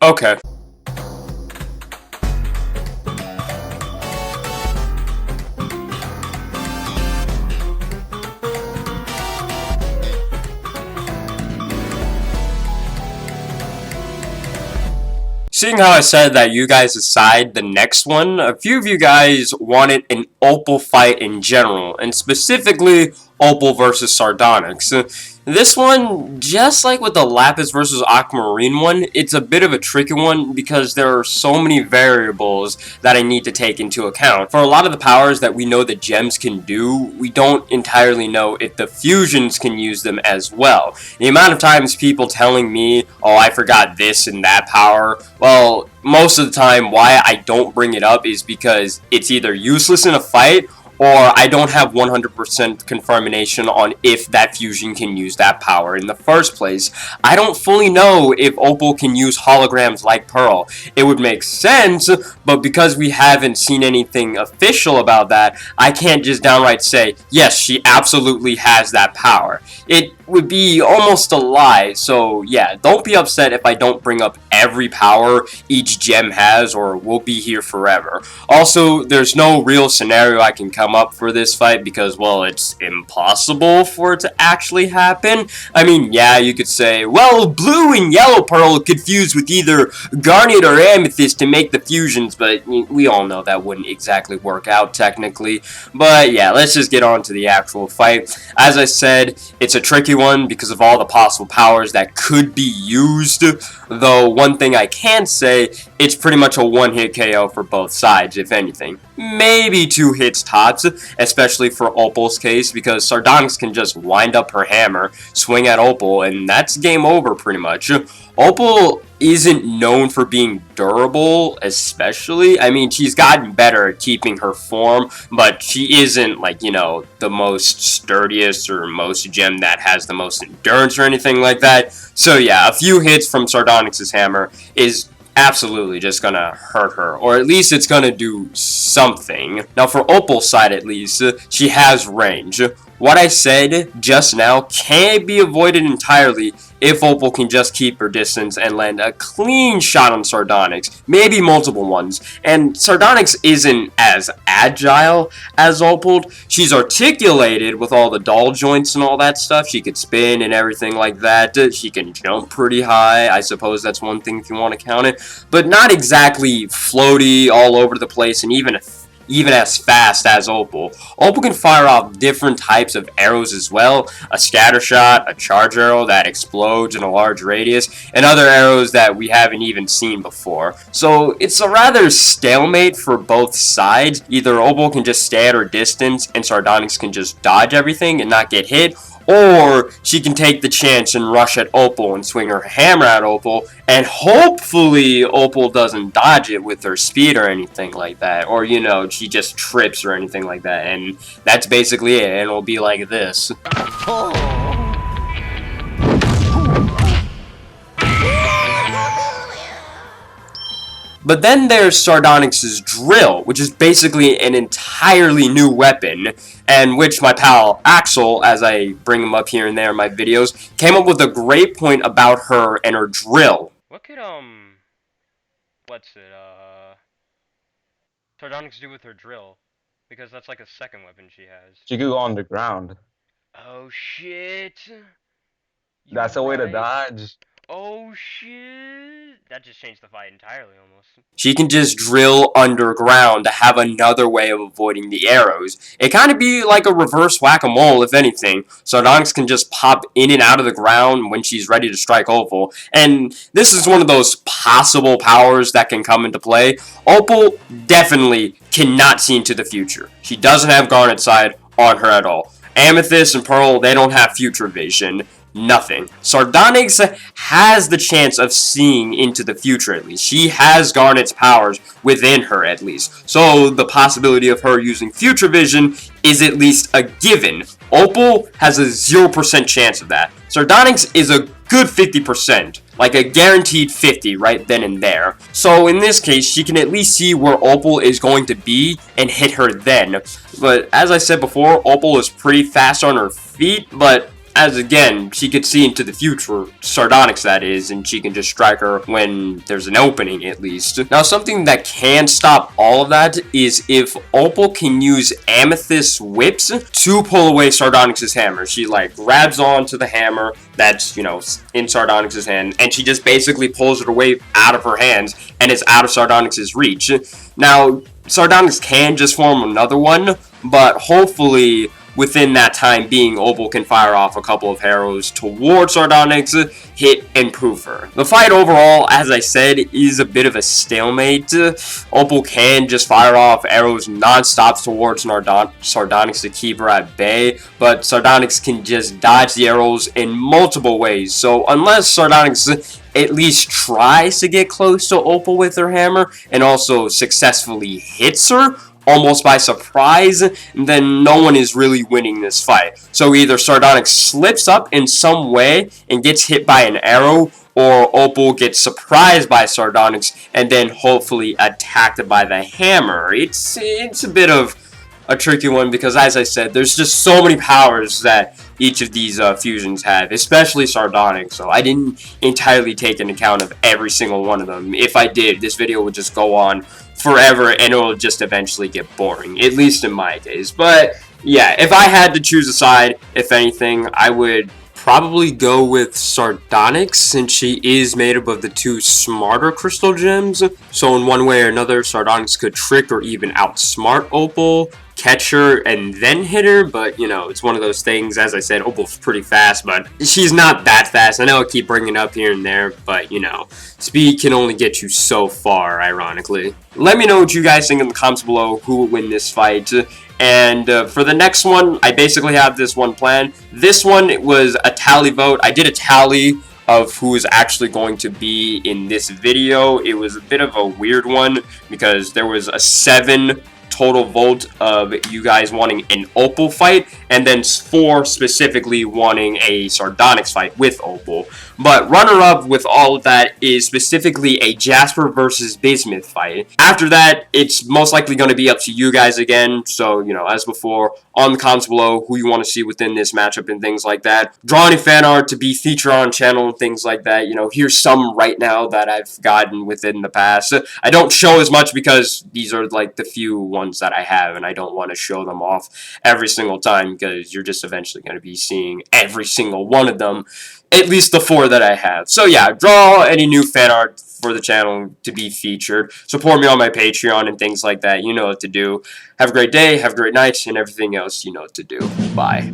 Okay. Seeing how I said that you guys decide the next one, a few of you guys wanted an Opal fight in general, and specifically Opal versus Sardonyx. This one, just like with the Lapis versus Aquamarine one, it's a bit of a tricky one because there are so many variables that I need to take into account. For a lot of the powers that we know the gems can do, we don't entirely know if the fusions can use them as well. The amount of times people telling me, oh, I forgot this and that power, well, most of the time why I don't bring it up is because it's either useless in a fight or I don't have 100% confirmation on if that fusion can use that power in the first place. I don't fully know if Opal can use holograms like Pearl. It would make sense, but because we haven't seen anything official about that, I can't just downright say, yes, she absolutely has that power. It would be almost a lie, so yeah, don't be upset if I don't bring up every power each gem has, or we'll be here forever. Also, there's no real scenario I can come up for this fight because, well, it's impossible for it to actually happen. I mean, yeah, you could say, well, blue and yellow pearl could fuse with either garnet or amethyst to make the fusions, but we all know that wouldn't exactly work out technically. But yeah, let's just get on to the actual fight. As I said, it's a tricky one because of all the possible powers that could be used, though one thing I can say, it's pretty much a one-hit KO for both sides, if anything. Maybe 2 hits tops, especially for Opal's case, because Sardonyx can just wind up her hammer, swing at Opal, and that's game over pretty much. Opal isn't known for being durable, especially. I mean, she's gotten better at keeping her form, but she isn't, like, you know, the most sturdiest or most gem that has the most endurance or anything like that. So yeah, a few hits from Sardonyx's hammer is absolutely just gonna hurt her, or at least it's gonna do something. Now for Opal's side at least, she has range. What I said just now can't be avoided entirely if Opal can just keep her distance and land a clean shot on Sardonyx, maybe multiple ones. And Sardonyx isn't as agile as Opal. She's articulated with all the doll joints and all that stuff. She could spin and everything like that. She can jump pretty high. I suppose that's one thing if you want to count it. But not exactly floaty all over the place, and even as fast as Opal. Opal can fire off different types of arrows as well. A scatter shot, a charge arrow that explodes in a large radius, and other arrows that we haven't even seen before. So it's a rather stalemate for both sides. Either Opal can just stay at her distance and Sardonyx can just dodge everything and not get hit, or she can take the chance and rush at Opal and swing her hammer at Opal, and hopefully Opal doesn't dodge it with her speed or anything like that, or, you know, she just trips or anything like that, and that's basically it, and it'll be like this. But then there's Sardonyx's drill, which is basically an entirely new weapon, and which my pal Axel, as I bring him up here and there in my videos, came up with a great point about her and her drill. What could, Sardonyx do with her drill? Because that's like a second weapon she has. She could go underground. Oh shit! That's a way to dodge. Oh shit! That just changed the fight entirely almost. She can just drill underground to have another way of avoiding the arrows. It kind of be like a reverse whack-a-mole, if anything. Sardonyx can just pop in and out of the ground when she's ready to strike Opal. And this is one of those possible powers that can come into play. Opal definitely cannot see into the future. She doesn't have Garnet side on her at all. Amethyst and Pearl, they don't have future vision. Nothing. Sardonyx has the chance of seeing into the future at least. She has Garnet's powers within her at least. So the possibility of her using future vision is at least a given. Opal has a 0% chance of that. Sardonyx is a good 50%. Like a guaranteed 50 right then and there. So in this case, she can at least see where Opal is going to be and hit her then. But as I said before, Opal is pretty fast on her feet, but as again, she could see into the future, Sardonyx that is, and she can just strike her when there's an opening at least. Now something that can stop all of that is if Opal can use Amethyst whips to pull away Sardonyx's hammer. She like grabs onto the hammer that's, you know, in Sardonyx's hand, and she just basically pulls it away out of her hands, and it's out of Sardonyx's reach. Now, Sardonyx can just form another one, but hopefully within that time being, Opal can fire off a couple of arrows towards Sardonyx, hit, and proof her. The fight overall, as I said, is a bit of a stalemate. Opal can just fire off arrows non-stop towards Sardonyx to keep her at bay, but Sardonyx can just dodge the arrows in multiple ways. So unless Sardonyx at least tries to get close to Opal with her hammer and also successfully hits her, almost by surprise, then no one is really winning this fight. So either Sardonyx slips up in some way and gets hit by an arrow, or Opal gets surprised by Sardonyx and then hopefully attacked by the hammer. It's a bit of a tricky one because, as I said, there's just so many powers that each of these fusions have, especially Sardonyx, so I didn't entirely take into account of every single one of them. If I did, this video would just go on forever and it'll just eventually get boring, at least in my case. But yeah, if I had to choose a side, if anything, I would probably go with Sardonyx, since she is made up of the two smarter crystal gems. So in one way or another, Sardonyx could trick or even outsmart Opal, catch her, and then hit her. But, you know, it's one of those things. As I said, Opal's pretty fast, but she's not that fast. I know I keep bringing it up here and there, but, you know, speed can only get you so far, ironically. Let me know what you guys think in the comments below, who will win this fight. And for the next one, I basically have this one planned. This one, it was a tally vote. I did a tally of who is actually going to be in this video. It was a bit of a weird one because there was a 7 total vote of you guys wanting an Opal fight, and then 4 specifically wanting a Sardonyx fight with Opal. But runner-up with all of that is specifically a Jasper versus Bismuth fight. After that, it's most likely going to be up to you guys again. So, you know, as before, on the comments below who you want to see within this matchup and things like that. Draw any fan art to be featured on channel and things like that. You know, here's some right now that I've gotten within the past. I don't show as much because these are like the few ones that I have, and I don't want to show them off every single time because you're just eventually going to be seeing every single one of them. At least the 4 that I have. So yeah, draw any new fan art for the channel to be featured. Support me on my Patreon and things like that. You know what to do. Have a great day, have a great night, and everything else you know what to do. Bye.